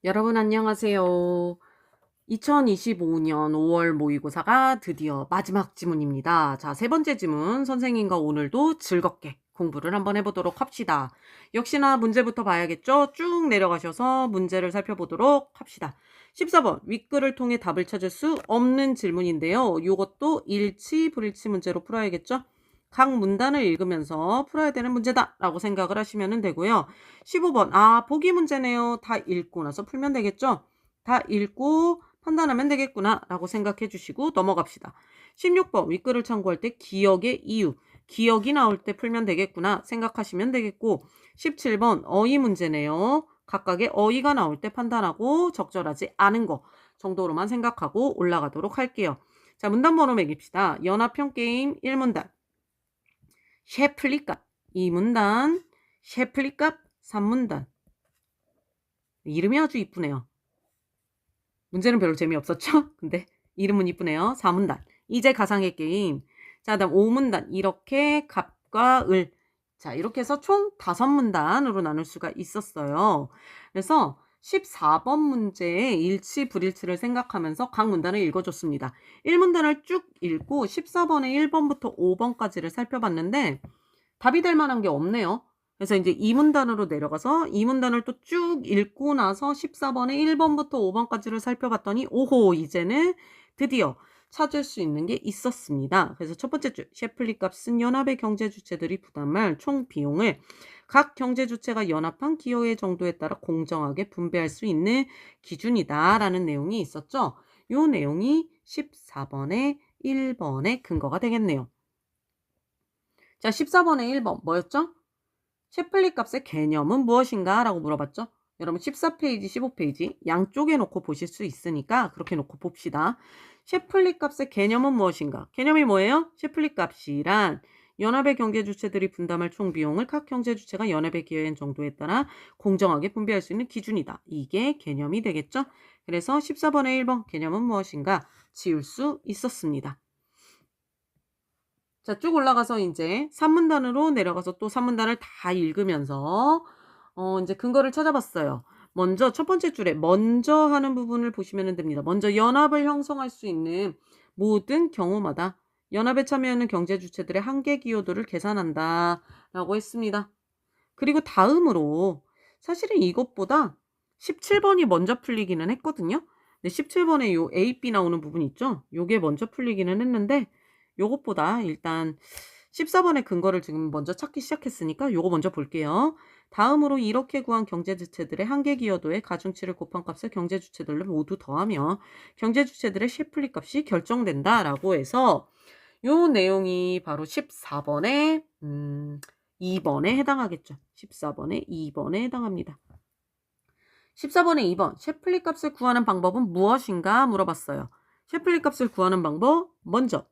여러분 안녕하세요. 2025년 5월 모의고사가 드디어 마지막 지문입니다. 자, 세 번째 지문 선생님과 오늘도 즐겁게 공부를 한번 해보도록 합시다. 역시나 문제부터 봐야겠죠? 쭉 내려가셔서 문제를 살펴보도록 합시다. 14번 윗글을 통해 답을 찾을 수 없는 질문인데요. 이것도 일치 불일치 문제로 풀어야겠죠? 각 문단을 읽으면서 풀어야 되는 문제다 라고 생각을 하시면 되고요. 15번 보기 문제네요. 다 읽고 나서 풀면 되겠죠? 다 읽고 판단하면 되겠구나 라고 생각해 주시고 넘어갑시다. 16번 윗글을 참고할 때 기억의 이유, 기억이 나올 때 풀면 되겠구나 생각하시면 되겠고 17번 어휘 문제네요. 각각의 어휘가 나올 때 판단하고 적절하지 않은 거 정도로만 생각하고 올라가도록 할게요. 자, 문단 번호 매깁시다. 연합형 게임 1문단 셰플리값 2문단 셰플리값 3문단 이름이 아주 이쁘네요. 문제는 별로 재미없었죠? 근데 이름은 이쁘네요. 4문단. 이제 가상의 게임. 자, 다음 5문단. 이렇게 갑과 을. 자, 이렇게 해서 총 5문단으로 나눌 수가 있었어요. 그래서 14번 문제의 일치, 불일치를 생각하면서 각 문단을 읽어줬습니다. 1문단을 쭉 읽고 14번에 1번부터 5번까지를 살펴봤는데 답이 될 만한 게 없네요. 그래서 이제 2문단으로 내려가서 2문단을 또 쭉 읽고 나서 14번에 1번부터 5번까지를 살펴봤더니 오호 이제는 드디어 찾을 수 있는 게 있었습니다. 그래서 첫 번째 줄 셰플리 값은 연합의 경제 주체들이 부담할 총 비용을 각 경제 주체가 연합한 기여의 정도에 따라 공정하게 분배할 수 있는 기준이다라는 내용이 있었죠. 이 내용이 14번에 1번의 근거가 되겠네요. 자, 14번에 1번 뭐였죠? 셰플리 값의 개념은 무엇인가? 라고 물어봤죠. 여러분 14페이지, 15페이지 양쪽에 놓고 보실 수 있으니까 그렇게 놓고 봅시다. 셰플리 값의 개념은 무엇인가? 개념이 뭐예요? 셰플리 값이란 연합의 경제 주체들이 분담할 총 비용을 각 경제 주체가 연합의 기여한 정도에 따라 공정하게 분배할 수 있는 기준이다. 이게 개념이 되겠죠? 그래서 14번에 1번 개념은 무엇인가? 지울 수 있었습니다. 자, 쭉 올라가서 이제 3문단으로 내려가서 또 3문단을 다 읽으면서 이제 근거를 찾아봤어요. 먼저 첫 번째 줄에 먼저 하는 부분을 보시면 됩니다. 먼저 연합을 형성할 수 있는 모든 경우마다 연합에 참여하는 경제 주체들의 한계 기여도를 계산한다 라고 했습니다. 그리고 다음으로 사실은 이것보다 17번이 먼저 풀리기는 했거든요. 근데 17번에 요 A, B 나오는 부분 있죠? 요게 먼저 풀리기는 했는데 요것보다 일단 14번의 근거를 지금 먼저 찾기 시작했으니까 요거 먼저 볼게요. 다음으로 이렇게 구한 경제주체들의 한계 기여도의 가중치를 곱한 값을 경제주체들로 모두 더하며 경제주체들의 셰플리 값이 결정된다라고 해서 요 내용이 바로 14번에 2번에 해당하겠죠. 14번에 2번에 해당합니다. 14번에 2번 셰플리 값을 구하는 방법은 무엇인가 물어봤어요. 셰플리 값을 구하는 방법 먼저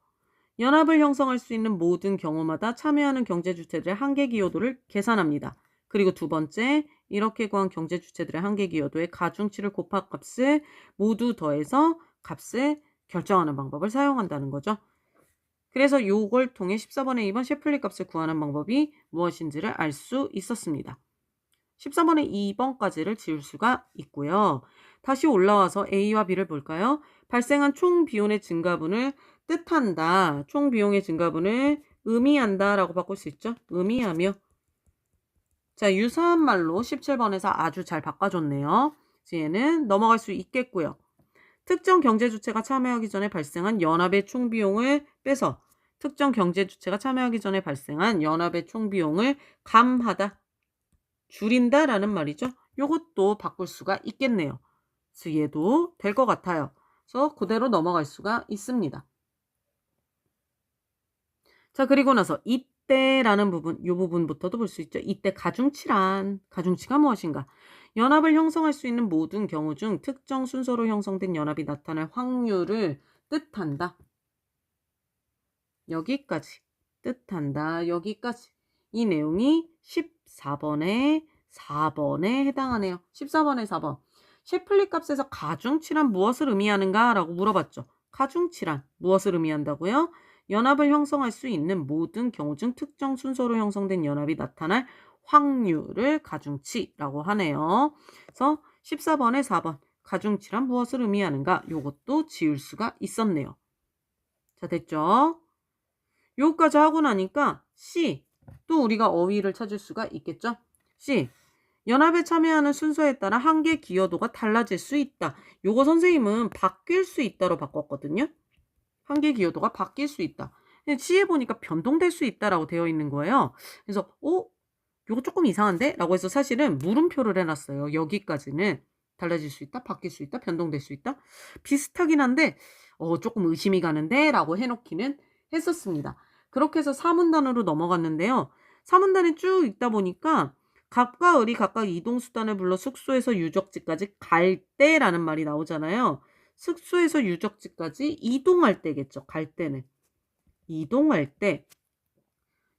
연합을 형성할 수 있는 모든 경우마다 참여하는 경제주체들의 한계 기여도를 계산합니다. 그리고 두 번째, 이렇게 구한 경제주체들의 한계 기여도의 가중치를 곱한 값을 모두 더해서 값을 결정하는 방법을 사용한다는 거죠. 그래서 요걸 통해 14번에 2번 셰플리 값을 구하는 방법이 무엇인지를 알 수 있었습니다. 14번에 2번까지를 지울 수가 있고요. 다시 올라와서 A와 B를 볼까요? 발생한 총 비용의 증가분을 뜻한다. 총 비용의 증가분을 의미한다 라고 바꿀 수 있죠. 의미하며. 자, 유사한 말로 17번에서 아주 잘 바꿔줬네요. 얘는 넘어갈 수 있겠고요. 특정 경제 주체가 참여하기 전에 발생한 연합의 총 비용을 빼서 특정 경제 주체가 참여하기 전에 발생한 연합의 총 비용을 감하다. 줄인다라는 말이죠. 요것도 바꿀 수가 있겠네요. 그래서 얘도 될 것 같아요. 그래서 그대로 넘어갈 수가 있습니다. 자, 그리고 나서 이때라는 부분, 이 부분부터도 볼 수 있죠. 이때 가중치가 무엇인가? 연합을 형성할 수 있는 모든 경우 중 특정 순서로 형성된 연합이 나타날 확률을 뜻한다. 여기까지 뜻한다. 여기까지. 이 내용이 14번에 4번에 해당하네요. 14번에 4번. 셰플리 값에서 가중치란 무엇을 의미하는가? 라고 물어봤죠. 가중치란 무엇을 의미한다고요? 연합을 형성할 수 있는 모든 경우 중 특정 순서로 형성된 연합이 나타날 확률을 가중치라고 하네요. 그래서 14번에 4번. 가중치란 무엇을 의미하는가? 요것도 지울 수가 있었네요. 자, 됐죠? 요거까지 하고 나니까 C. 또 우리가 어휘를 찾을 수가 있겠죠? C. 연합에 참여하는 순서에 따라 한계 기여도가 달라질 수 있다. 요거 선생님은 바뀔 수 있다로 바꿨거든요. 한계 기여도가 바뀔 수 있다. C에 보니까 변동될 수 있다라고 되어 있는 거예요. 그래서 요거 조금 이상한데? 라고 해서 사실은 물음표를 해놨어요. 여기까지는 달라질 수 있다, 바뀔 수 있다, 변동될 수 있다. 비슷하긴 한데 조금 의심이 가는데? 라고 해놓기는 했었습니다. 그렇게 해서 사문단으로 넘어갔는데요. 사문단에 쭉 읽다 보니까 갑과 을이 각각 이동수단을 불러 숙소에서 유적지까지 갈 때라는 말이 나오잖아요. 숙소에서 유적지까지 이동할 때겠죠. 갈 때는. 이동할 때.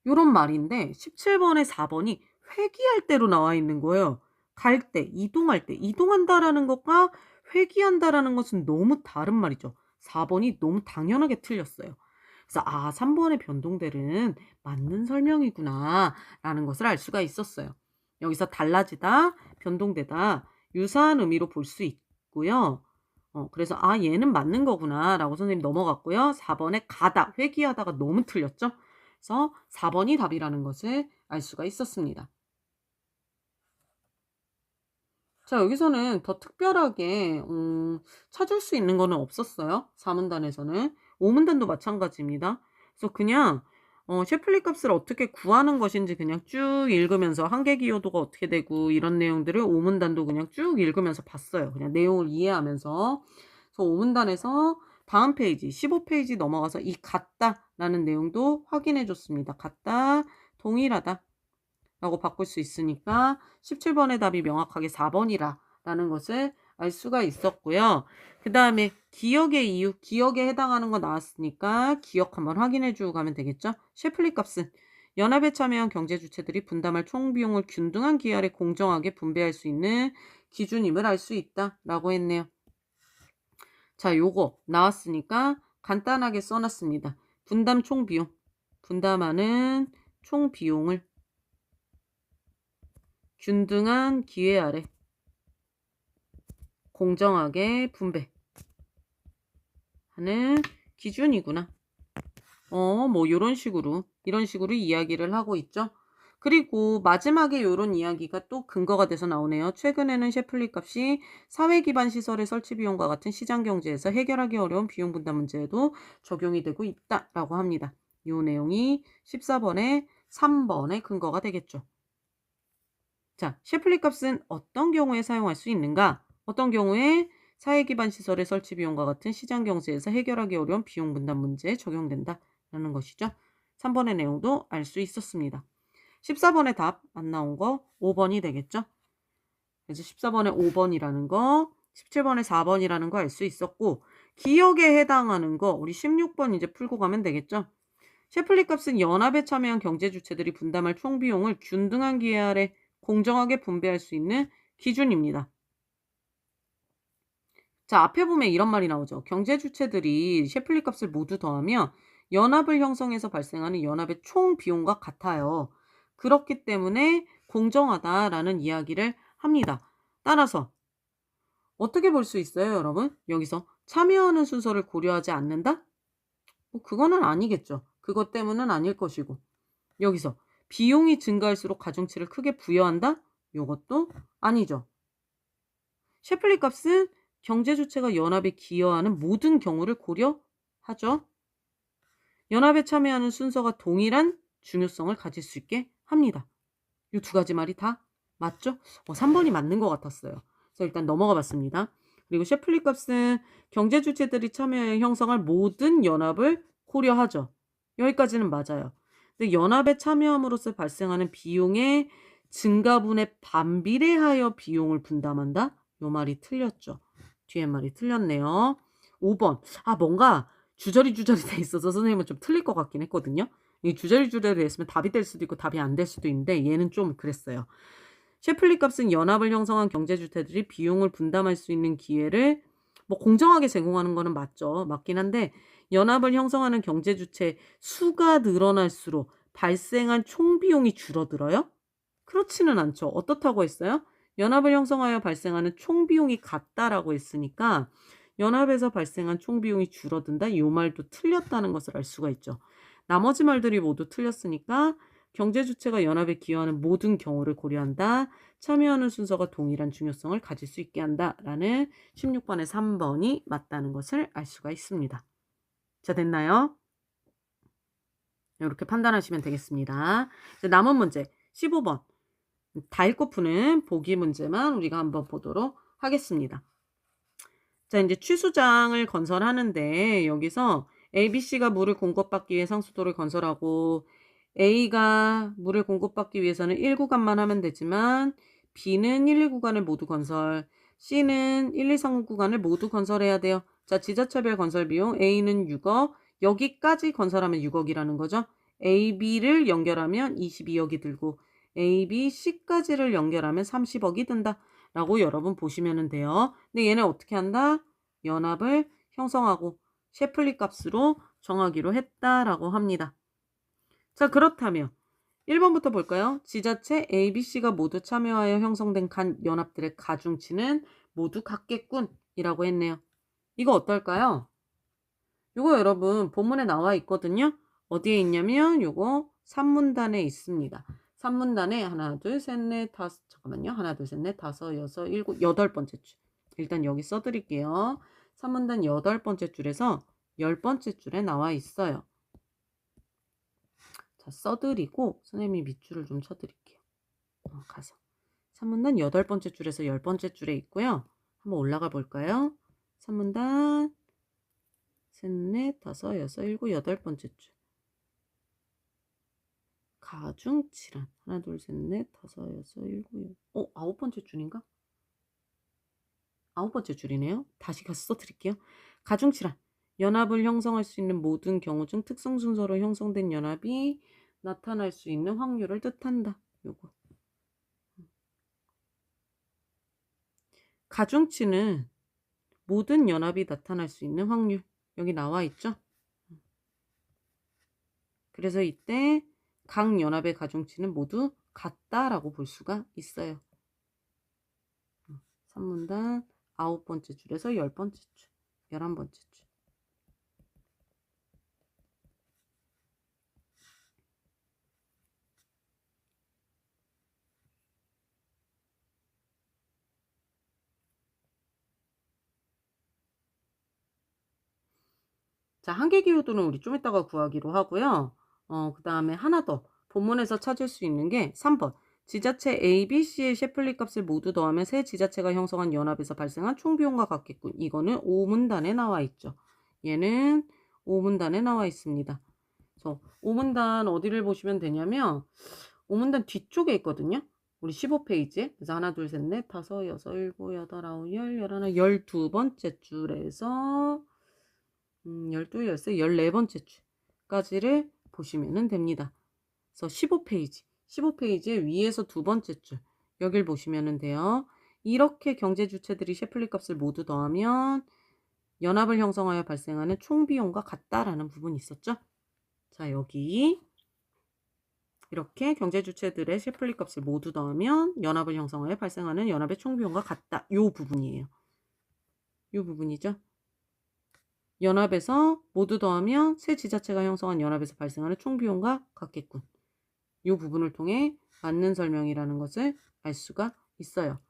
요런 말인데 17번에 4번이 회귀할 때로 나와 있는 거예요. 갈 때, 이동할 때. 이동한다라는 것과 회귀한다라는 것은 너무 다른 말이죠. 4번이 너무 당연하게 틀렸어요. 그래서 3번의 변동델은 맞는 설명이구나 라는 것을 알 수가 있었어요. 여기서 달라지다, 변동되다 유사한 의미로 볼 수 있고요. 그래서 얘는 맞는 거구나 라고 선생님 넘어갔고요. 4번에 가다, 회귀하다가 너무 틀렸죠. 그래서 4번이 답이라는 것을 알 수가 있었습니다. 자, 여기서는 더 특별하게 찾을 수 있는 거는 없었어요. 4문단에서는. 5문단도 마찬가지입니다. 그래서 그냥 셰플리 값을 어떻게 구하는 것인지 그냥 쭉 읽으면서 한계 기여도가 어떻게 되고 이런 내용들을 5문단도 그냥 쭉 읽으면서 봤어요. 그냥 내용을 이해하면서. 그래서 5문단에서 다음 페이지 15페이지 넘어가서 이 같다라는 내용도 확인해 줬습니다. 같다, 동일하다 라고 바꿀 수 있으니까 17번의 답이 명확하게 4번이라 라는 것을 알 수가 있었고요. 그 다음에 기억의 이유, 기억에 해당하는 거 나왔으니까 기억 한번 확인해 주고 가면 되겠죠. 셰플리 값은 연합에 참여한 경제 주체들이 분담할 총 비용을 균등한 기할에 공정하게 분배할 수 있는 기준임을 알 수 있다 라고 했네요. 자, 요거 나왔으니까 간단하게 써놨습니다. 분담 총 비용, 분담하는 총 비용을 균등한 기회 아래 공정하게 분배하는 기준이구나. 뭐 이런 식으로 이야기를 하고 있죠. 그리고 마지막에 이런 이야기가 또 근거가 돼서 나오네요. 최근에는 셰플리 값이 사회 기반 시설의 설치 비용과 같은 시장 경제에서 해결하기 어려운 비용 분담 문제에도 적용이 되고 있다라고 합니다. 이 내용이 14번에 3번의 근거가 되겠죠. 자, 셰플리 값은 어떤 경우에 사용할 수 있는가? 어떤 경우에 사회 기반 시설의 설치 비용과 같은 시장 경제에서 해결하기 어려운 비용 분담 문제에 적용된다라는 것이죠. 3번의 내용도 알 수 있었습니다. 14번의 답 안 나온 거 5번이 되겠죠. 그래서 14번에 5번이라는 거, 17번에 4번이라는 거 알 수 있었고, 기억에 해당하는 거 우리 16번 이제 풀고 가면 되겠죠. 셰플리 값은 연합에 참여한 경제 주체들이 분담할 총 비용을 균등한 기회 아래 공정하게 분배할 수 있는 기준입니다. 자, 앞에 보면 이런 말이 나오죠. 경제 주체들이 셰플리 값을 모두 더하면 연합을 형성해서 발생하는 연합의 총 비용과 같아요. 그렇기 때문에 공정하다라는 이야기를 합니다. 따라서 어떻게 볼 수 있어요, 여러분? 여기서 참여하는 순서를 고려하지 않는다? 그거는 아니겠죠. 그것 때문은 아닐 것이고. 여기서 비용이 증가할수록 가중치를 크게 부여한다? 이것도 아니죠. 셰플리 값은 경제 주체가 연합에 기여하는 모든 경우를 고려하죠. 연합에 참여하는 순서가 동일한 중요성을 가질 수 있게 합니다. 이 두 가지 말이 다 맞죠? 3번이 맞는 것 같았어요. 그래서 일단 넘어가 봤습니다. 그리고 셰플리 값은 경제 주체들이 참여해 형성할 모든 연합을 고려하죠. 여기까지는 맞아요. 근데 연합에 참여함으로써 발생하는 비용의 증가분에 반비례하여 비용을 분담한다? 요 말이 틀렸죠. 뒤에 말이 틀렸네요. 5번. 뭔가 주저리 돼 있어서 선생님은 좀 틀릴 것 같긴 했거든요. 이 주저리 됐으면 답이 될 수도 있고 답이 안 될 수도 있는데 얘는 좀 그랬어요. 셰플리 값은 연합을 형성한 경제 주체들이 비용을 분담할 수 있는 기회를 공정하게 제공하는 거는 맞죠. 맞긴 한데 연합을 형성하는 경제 주체 수가 늘어날수록 발생한 총 비용이 줄어들어요? 그렇지는 않죠. 어떻다고 했어요? 연합을 형성하여 발생하는 총 비용이 같다라고 했으니까 연합에서 발생한 총 비용이 줄어든다. 이 말도 틀렸다는 것을 알 수가 있죠. 나머지 말들이 모두 틀렸으니까 경제 주체가 연합에 기여하는 모든 경우를 고려한다. 참여하는 순서가 동일한 중요성을 가질 수 있게 한다라는 16번의 3번이 맞다는 것을 알 수가 있습니다. 자, 됐나요? 이렇게 판단하시면 되겠습니다. 이제 남은 문제 15번. 다 읽고 푸는 보기 문제만 우리가 한번 보도록 하겠습니다. 자, 이제 취수장을 건설하는데 여기서 ABC가 물을 공급받기 위해 상수도를 건설하고 A가 물을 공급받기 위해서는 1구간만 하면 되지만 B는 1, 2구간을 모두 건설, C는 1, 2, 3구간을 모두 건설해야 돼요. 자, 지자체별 건설 비용 A는 6억, 여기까지 건설하면 6억이라는 거죠. A, B를 연결하면 22억이 들고 A, B, C까지를 연결하면 30억이 든다. 라고 여러분 보시면 돼요. 근데 얘네 어떻게 한다? 연합을 형성하고 셰플리 값으로 정하기로 했다라고 합니다. 자, 그렇다면 1번부터 볼까요? 지자체 A, B, C가 모두 참여하여 형성된 간 연합들의 가중치는 모두 같겠군 이라고 했네요. 이거 어떨까요? 이거 여러분 본문에 나와 있거든요. 어디에 있냐면 요거 3문단에 있습니다. 3문단에 하나, 둘, 셋, 넷, 다섯, 잠깐만요. 하나, 둘, 셋, 넷, 다섯, 여섯, 일곱, 여덟 번째 줄. 일단 여기 써드릴게요. 3문단 8번째 줄에서 10번째 줄에 나와 있어요. 자, 써드리고 선생님이 밑줄을 좀 쳐드릴게요. 가서. 3문단 8번째 줄에서 10번째 줄에 있고요. 한번 올라가 볼까요? 3문단 셋, 넷, 다섯, 여섯, 일곱, 8번째 줄. 가중치란 하나, 둘, 셋, 넷, 다섯, 여섯, 일곱, 9번째 줄인가? 9번째 줄이네요. 다시 가서 써드릴게요. 가중치란 연합을 형성할 수 있는 모든 경우 중 특성 순서로 형성된 연합이 나타날 수 있는 확률을 뜻한다. 요거. 가중치는 모든 연합이 나타날 수 있는 확률. 여기 나와 있죠? 그래서 이때 각 연합의 가중치는 모두 같다라고 볼 수가 있어요. 3문단 9번째 줄에서 10번째 줄, 11번째 줄. 자, 한계기호도는 우리 좀 이따가 구하기로 하고요. 그 다음에 하나 더 본문에서 찾을 수 있는 게 3번. 지자체 A, B, C의 셰플리 값을 모두 더하면 새 지자체가 형성한 연합에서 발생한 총 비용과 같겠군. 이거는 5문단에 나와 있죠. 얘는 5문단에 나와 있습니다. 그래서 5문단 어디를 보시면 되냐면 5문단 뒤쪽에 있거든요. 우리 15페이지에. 그래서 하나, 둘, 셋, 넷, 다섯, 여섯, 일곱, 여덟, 아홉, 열, 열하나, 12번째 줄에서 12, 13, 14번째 줄까지를 보시면 됩니다. 그래서 15페이지 위에서 두 번째 줄 여길 보시면 돼요. 이렇게 경제 주체들이 셰플리 값을 모두 더하면 연합을 형성하여 발생하는 총 비용과 같다라는 부분이 있었죠. 자, 여기 이렇게 경제 주체들의 셰플리 값을 모두 더하면 연합을 형성하여 발생하는 연합의 총 비용과 같다. 요 부분이에요. 요 부분이죠. 연합에서 모두 더하면 새 지자체가 형성한 연합에서 발생하는 총 비용과 같겠군. 이 부분을 통해 맞는 설명이라는 것을 알 수가 있어요.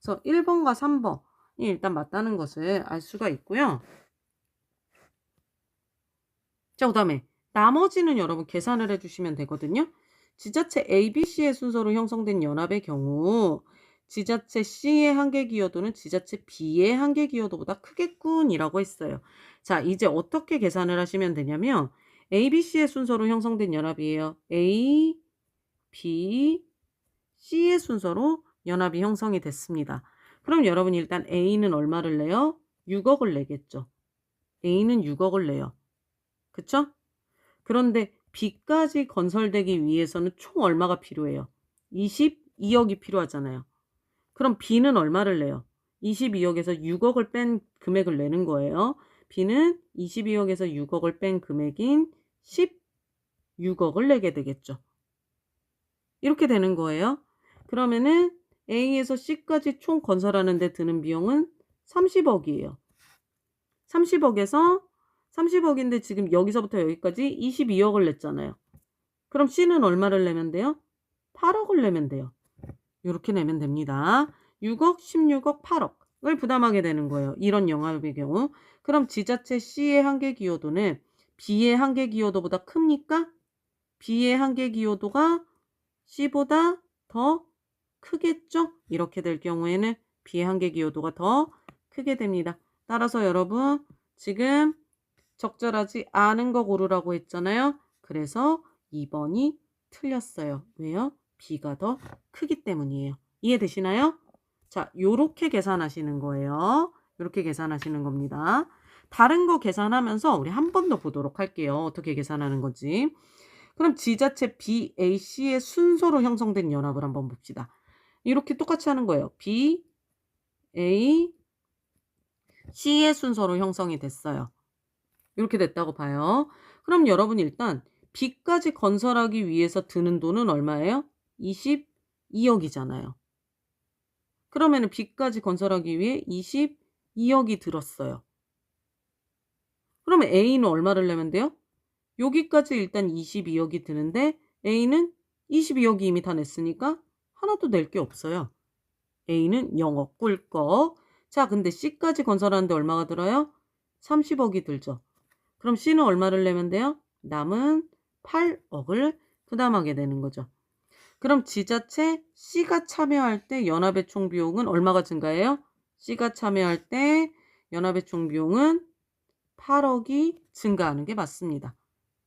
그래서 1번과 3번이 일단 맞다는 것을 알 수가 있고요. 자, 그 다음에 나머지는 여러분 계산을 해주시면 되거든요. 지자체 A, B, C의 순서로 형성된 연합의 경우 지자체 C의 한계기여도는 지자체 B의 한계기여도보다 크겠군 이라고 했어요. 자, 이제 어떻게 계산을 하시면 되냐면 A, B, C의 순서로 형성된 연합이에요. A, B, C의 순서로 연합이 형성이 됐습니다. 그럼 여러분이 일단 A는 얼마를 내요? 6억을 내겠죠. A는 6억을 내요. 그쵸? 그런데 B까지 건설되기 위해서는 총 얼마가 필요해요? 22억이 필요하잖아요. 그럼 B는 얼마를 내요? 22억에서 6억을 뺀 금액을 내는 거예요. B는 22억에서 6억을 뺀 금액인 16억을 내게 되겠죠. 이렇게 되는 거예요. 그러면은 A에서 C까지 총 건설하는 데 드는 비용은 30억이에요. 30억인데 지금 여기서부터 여기까지 22억을 냈잖아요. 그럼 C는 얼마를 내면 돼요? 8억을 내면 돼요. 이렇게 내면 됩니다. 6억, 16억, 8억을 부담하게 되는 거예요. 이런 영업의 경우. 그럼 지자체 C의 한계 기여도는 B의 한계 기여도보다 큽니까? B의 한계 기여도가 C보다 더 크겠죠? 이렇게 될 경우에는 B의 한계 기여도가 더 크게 됩니다. 따라서 여러분 지금 적절하지 않은 거 고르라고 했잖아요. 그래서 2번이 틀렸어요. 왜요? B가 더 크기 때문이에요. 이해되시나요? 자, 요렇게 계산하시는 거예요. 요렇게 계산하시는 겁니다. 다른 거 계산하면서 우리 한 번 더 보도록 할게요. 어떻게 계산하는 건지. 그럼 지자체 B, A, C의 순서로 형성된 연합을 한번 봅시다. 이렇게 똑같이 하는 거예요. B, A, C의 순서로 형성이 됐어요. 이렇게 됐다고 봐요. 그럼 여러분 일단 B까지 건설하기 위해서 드는 돈은 얼마예요? 22억이잖아요. 그러면은 B까지 건설하기 위해 22억이 들었어요. 그러면 A는 얼마를 내면 돼요? 여기까지 일단 22억이 드는데 A는 22억이 이미 다 냈으니까 하나도 낼 게 없어요. A는 0억 꿀꺽. 자, 근데 C까지 건설하는데 얼마가 들어요? 30억이 들죠. 그럼 C는 얼마를 내면 돼요? 남은 8억을 부담하게 되는 거죠. 그럼 지자체 C가 참여할 때 연합의 총 비용은 얼마가 증가해요? C가 참여할 때 연합의 총 비용은 8억이 증가하는 게 맞습니다.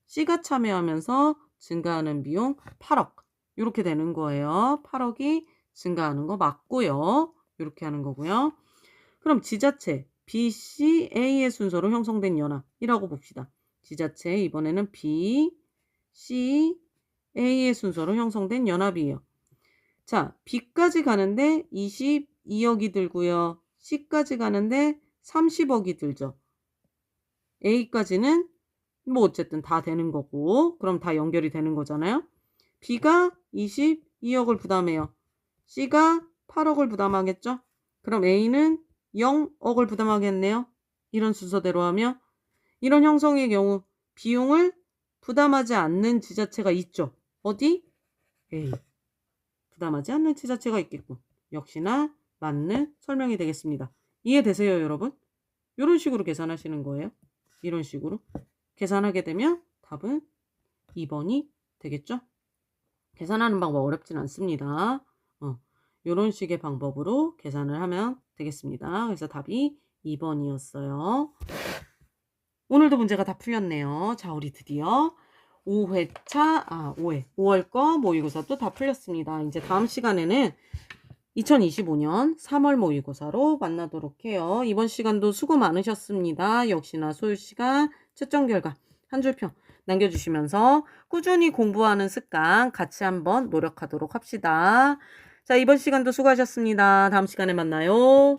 C가 참여하면서 증가하는 비용 8억. 이렇게 되는 거예요. 8억이 증가하는 거 맞고요. 이렇게 하는 거고요. 그럼 지자체 B, C, A의 순서로 형성된 연합이라고 봅시다. 지자체 이번에는 B, C, A의 순서로 형성된 연합이에요. 자, B까지 가는데 22억이 들고요. C까지 가는데 30억이 들죠. A까지는 뭐 어쨌든 다 되는 거고 그럼 다 연결이 되는 거잖아요. B가 22억을 부담해요. C가 8억을 부담하겠죠. 그럼 A는 0억을 부담하겠네요. 이런 순서대로 하면 이런 형성의 경우 비용을 부담하지 않는 지자체가 있죠. 어디? A. 부담하지 않는 지자체가 있겠고 역시나 맞는 설명이 되겠습니다. 이해되세요, 여러분? 이런 식으로 계산하시는 거예요. 이런 식으로 계산하게 되면 답은 2번이 되겠죠? 계산하는 방법 어렵진 않습니다. 이런 식의 방법으로 계산을 하면 되겠습니다. 그래서 답이 2번이었어요. 오늘도 문제가 다 풀렸네요. 자, 우리 드디어 5회 거 모의고사도 다 풀렸습니다. 이제 다음 시간에는 2025년 3월 모의고사로 만나도록 해요. 이번 시간도 수고 많으셨습니다. 역시나 소요시간 채점 결과 한 줄평 남겨주시면서 꾸준히 공부하는 습관 같이 한번 노력하도록 합시다. 자, 이번 시간도 수고하셨습니다. 다음 시간에 만나요.